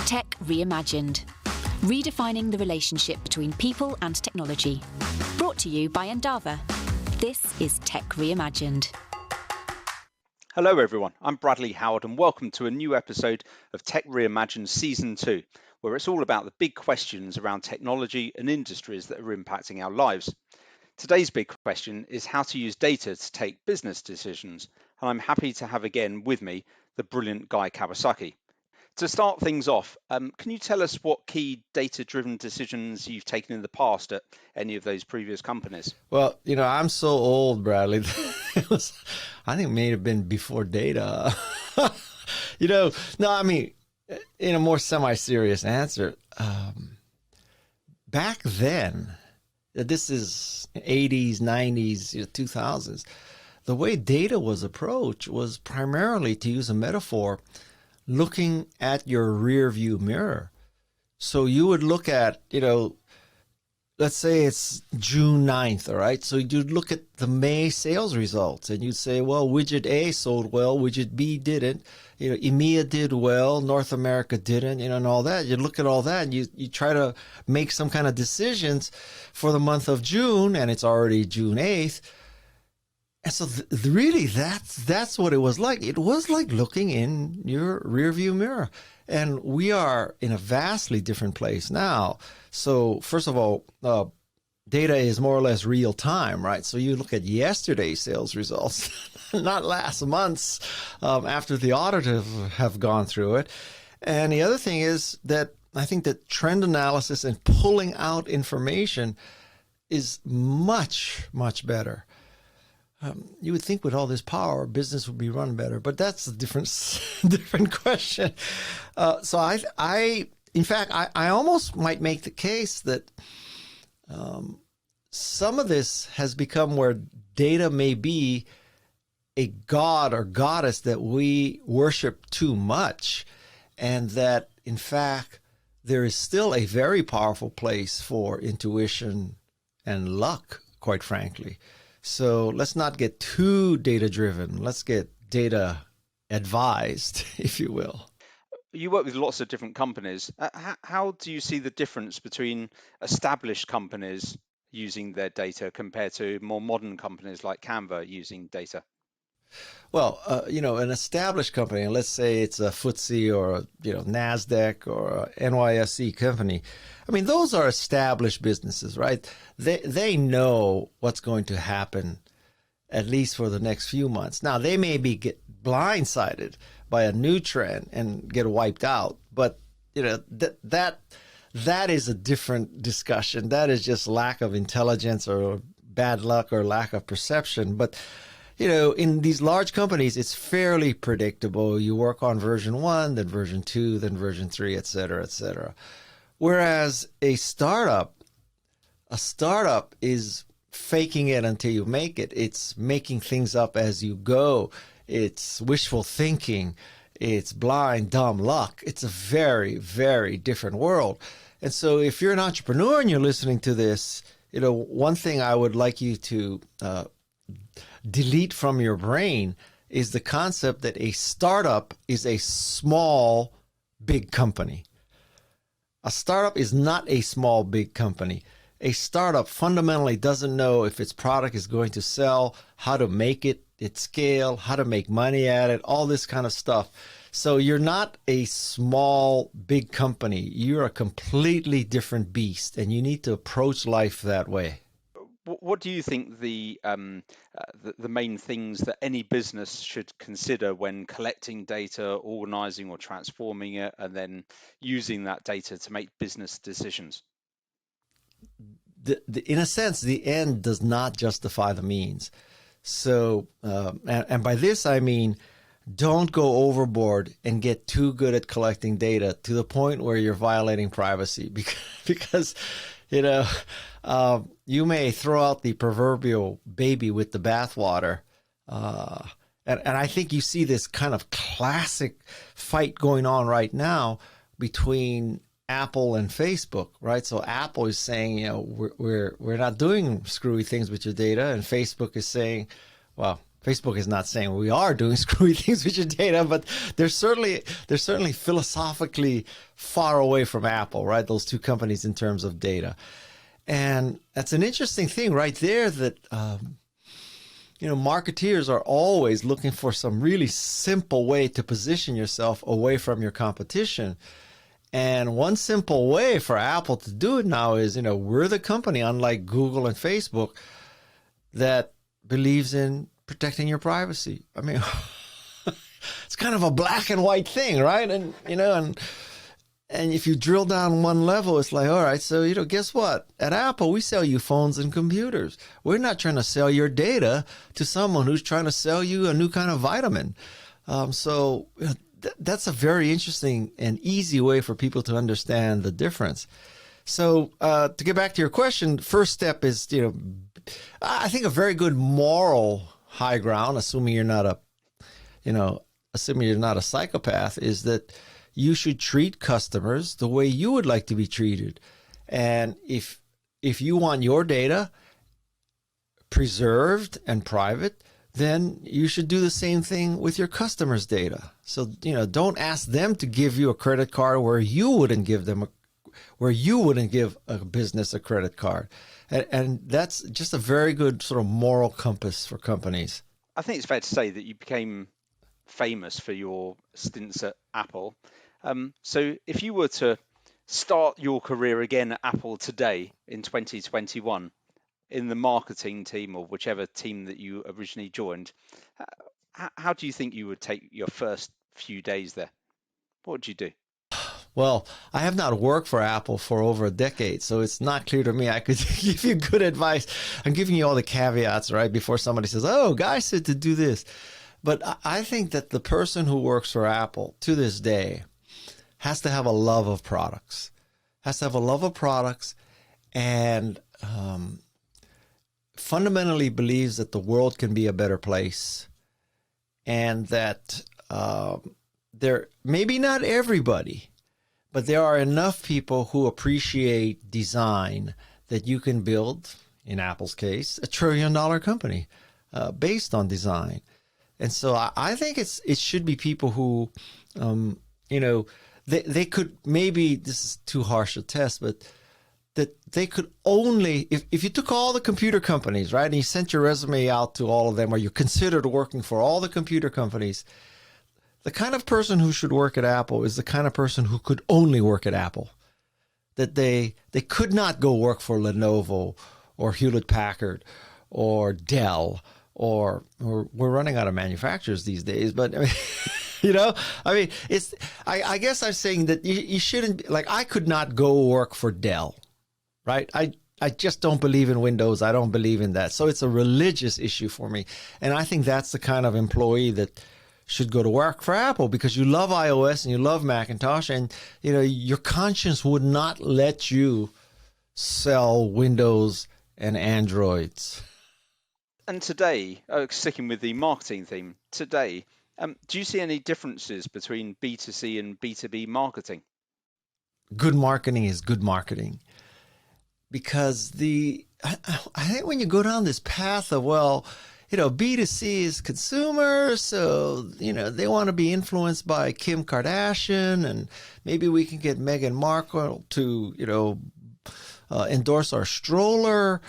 Tech Reimagined, redefining the relationship between people and technology. Brought to you by Endava. This is Tech Reimagined. Hello everyone, I'm Bradley Howard and welcome to a new episode of Tech Reimagined Season 2, where it's all about the big questions around technology and industries that are impacting our lives. Today's big question is how to use data to take business decisions, and I'm happy to have again with me the brilliant Guy Kawasaki. To start things off, can you tell us what key data-driven decisions you've taken in the past at any of those previous companies? Well, I'm so old, Bradley. I think it may have been before data. No, I mean, in a more semi-serious answer, back then, this is 80s, 90s, 2000s, the way data was approached was primarily, to use a metaphor, looking at your rear view mirror. So you would look at, let's say it's June 9th, all right? So you'd look at the May sales results and you'd say, well, widget A sold well, widget B didn't. EMEA did well, North America didn't, and all that. You look at all that and you try to make some kind of decisions for the month of June, and it's already June 8th. And so really, that's what it was like. It was like looking in your rearview mirror. And we are in a vastly different place now. So first of all, data is more or less real time, right? So you look at yesterday's sales results, not last month's, after the auditors have gone through it. And the other thing is that I think that trend analysis and pulling out information is much, much better. You would think with all this power, business would be run better, but that's a different question. So I almost might make the case that some of this has become where data may be a god or goddess that we worship too much, and that in fact there is still a very powerful place for intuition and luck, quite frankly. So let's not get too data-driven. Let's get data-advised, if you will. You work with lots of different companies. How do you see the difference between established companies using their data compared to more modern companies like Canva using data? Well, an established company, let's say it's a FTSE or a, NASDAQ or a NYSE company. I mean, those are established businesses, right? They know what's going to happen, at least for the next few months. Now, they may get blindsided by a new trend and get wiped out, but that is a different discussion. That is just lack of intelligence or bad luck or lack of perception. But in these large companies, it's fairly predictable. You work on version 1, then version 2, then version 3, et cetera, et cetera. Whereas a startup is faking it until you make it. It's making things up as you go. It's wishful thinking. It's blind, dumb luck. It's a very, very different world. And so if you're an entrepreneur and you're listening to this, one thing I would like you to delete from your brain is the concept that a startup is a small, big company. A startup is not a small, big company. A startup fundamentally doesn't know if its product is going to sell, how to make it, its scale, how to make money at it, all this kind of stuff. So you're not a small, big company. You're a completely different beast, and you need to approach life that way. What do you think the main things that any business should consider when collecting data, organizing or transforming it, and then using that data to make business decisions? In a sense, the end does not justify the means. So, and by this I mean, don't go overboard and get too good at collecting data to the point where you're violating privacy, because you may throw out the proverbial baby with the bathwater. And I think you see this kind of classic fight going on right now between Apple and Facebook, right? So Apple is saying, we're not doing screwy things with your data, and Facebook is saying, well, Facebook is not saying we are doing screwy things with your data, but they're certainly philosophically far away from Apple, right? Those two companies in terms of data. And that's an interesting thing right there that, marketeers are always looking for some really simple way to position yourself away from your competition. And one simple way for Apple to do it now is, we're the company, unlike Google and Facebook, that believes in protecting your privacy. I mean, it's kind of a black and white thing, right? And, and if you drill down one level, it's like, all right, so, guess what? At Apple, we sell you phones and computers. We're not trying to sell your data to someone who's trying to sell you a new kind of vitamin. That's a very interesting and easy way for people to understand the difference. So to get back to your question, first step is, I think a very good moral high ground, assuming you're not a psychopath, is that you should treat customers the way you would like to be treated. And if you want your data preserved and private, then you should do the same thing with your customers' data. So, don't ask them to give you a credit card where you wouldn't give a business a credit card. And that's just a very good sort of moral compass for companies. I think it's fair to say that you became famous for your stints at Apple. So if you were to start your career again at Apple today in 2021, in the marketing team or whichever team that you originally joined, how do you think you would take your first few days there? What would you do? Well, I have not worked for Apple for over a decade, so it's not clear to me I could give you good advice. I'm giving you all the caveats, right, before somebody says, oh, Guy said to do this. But I think that the person who works for Apple to this day has to have a love of products, and fundamentally believes that the world can be a better place, and that there, maybe not everybody, but there are enough people who appreciate design that you can build, in Apple's case, $1 trillion company based on design. And so I think it should be people who, they could, maybe this is too harsh a test, but that they could only, if you took all the computer companies, right, and you sent your resume out to all of them, or you considered working for all the computer companies, the kind of person who should work at Apple is the kind of person who could only work at Apple. That they could not go work for Lenovo or Hewlett Packard or Dell or we're running out of manufacturers these days, but I guess I'm saying that you shouldn't, like, I could not go work for Dell, right? I just don't believe in Windows. I don't believe in that. So it's a religious issue for me. And I think that's the kind of employee that should go to work for Apple, because you love iOS and you love Macintosh, and your conscience would not let you sell Windows and Androids. And today, sticking with the marketing theme, today, do you see any differences between B2C and B2B marketing? Good marketing is good marketing, because I think when you go down this path of, B2C is consumers, so, they want to be influenced by Kim Kardashian, and maybe we can get Meghan Markle to, endorse our stroller.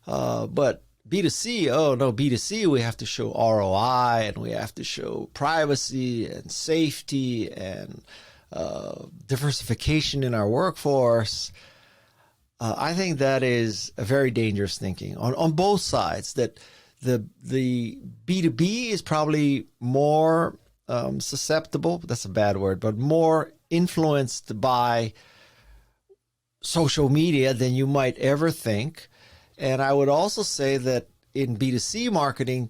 But B2C, B2C, we have to show ROI, and we have to show privacy and safety and diversification in our workforce. I think that is a very dangerous thinking on both sides, that the B2B is probably more susceptible, that's a bad word, but more influenced by social media than you might ever think. And I would also say that in B2C marketing,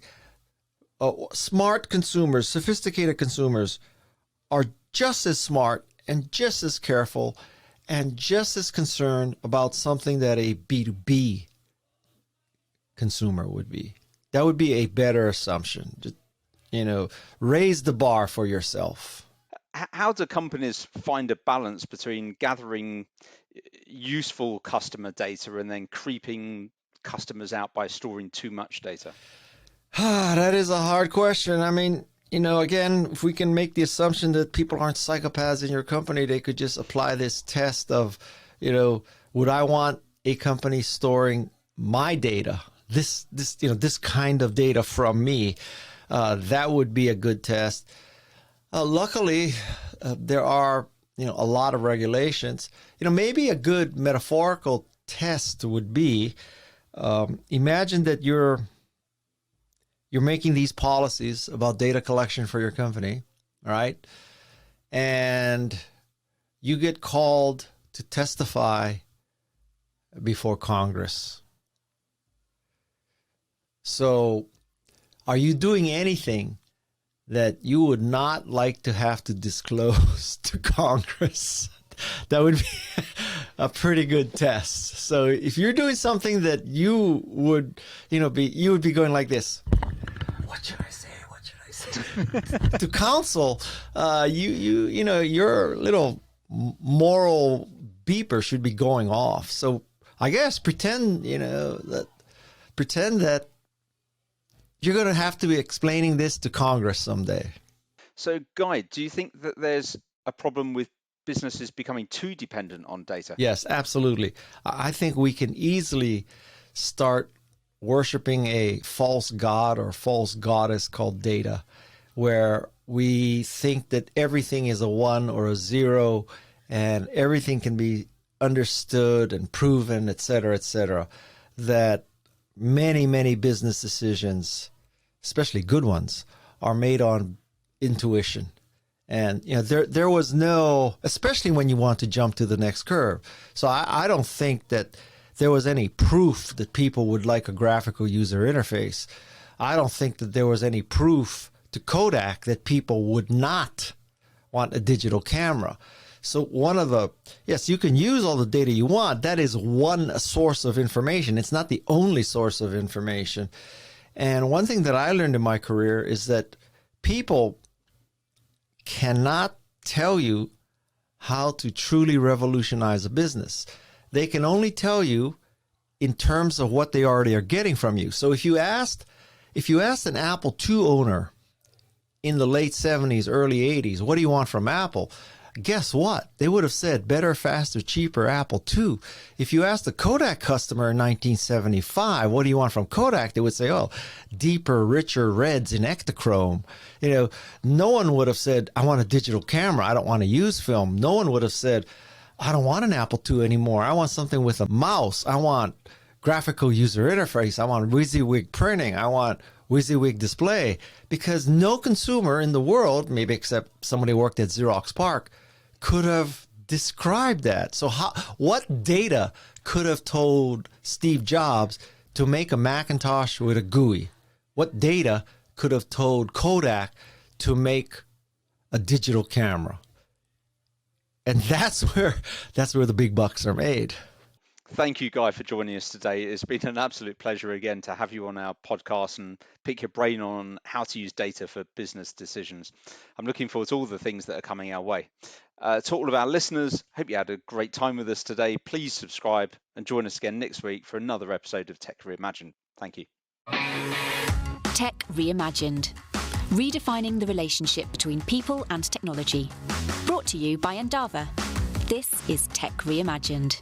smart consumers, sophisticated consumers are just as smart and just as careful and just as concerned about something that a B2B consumer would be. That would be a better assumption. Just, raise the bar for yourself. How do companies find a balance between gathering useful customer data and then creeping customers out by storing too much data? That is a hard question. I mean, again, if we can make the assumption that people aren't psychopaths in your company, they could just apply this test of, would I want a company storing my data, this kind of data from me? That would be a good test. Luckily, there are, a lot of regulations. Maybe a good metaphorical test would be, imagine that you're making these policies about data collection for your company, all right? And you get called to testify before Congress. So, are you doing anything that you would not like to have to disclose to Congress? That would be a pretty good test. So if you're doing something that you would, you would be going like this. What should I say? What should I say? To counsel, your little moral beeper should be going off. So I guess pretend that you're going to have to be explaining this to Congress someday. So, Guy, do you think that there's a problem with businesses becoming too dependent on data? Yes, absolutely. I think we can easily start worshiping a false god or false goddess called data, where we think that everything is a 1 or a 0 and everything can be understood and proven, et cetera, that many, many business decisions, especially good ones, are made on intuition. And there was no, especially when you want to jump to the next curve. So I don't think that there was any proof that people would like a graphical user interface. I don't think that there was any proof to Kodak that people would not want a digital camera. So yes, you can use all the data you want. That is one source of information. It's not the only source of information. And one thing that I learned in my career is that people cannot tell you how to truly revolutionize a business. They can only tell you in terms of what they already are getting from you. So if you asked an Apple II owner in the late 70s, early 80s, what do you want from Apple? Guess what? They would have said better, faster, cheaper Apple II. If you asked a Kodak customer in 1975, what do you want from Kodak? They would say, deeper, richer reds in Ektachrome. No one would have said, I want a digital camera. I don't want to use film. No one would have said, I don't want an Apple II anymore. I want something with a mouse. I want graphical user interface. I want WYSIWYG printing. I want WYSIWYG display. Because no consumer in the world, maybe except somebody who worked at Xerox PARC, could have described that. So what data could have told Steve Jobs to make a Macintosh with a GUI? What data could have told Kodak to make a digital camera? And that's where the big bucks are made. Thank you, Guy, for joining us today. It's been an absolute pleasure again to have you on our podcast and pick your brain on how to use data for business decisions. I'm looking forward to all the things that are coming our way. To all of our listeners, hope you had a great time with us today. Please subscribe and join us again next week for another episode of Tech Reimagined. Thank you. Tech Reimagined. Redefining the relationship between people and technology. Brought to you by Endava. This is Tech Reimagined.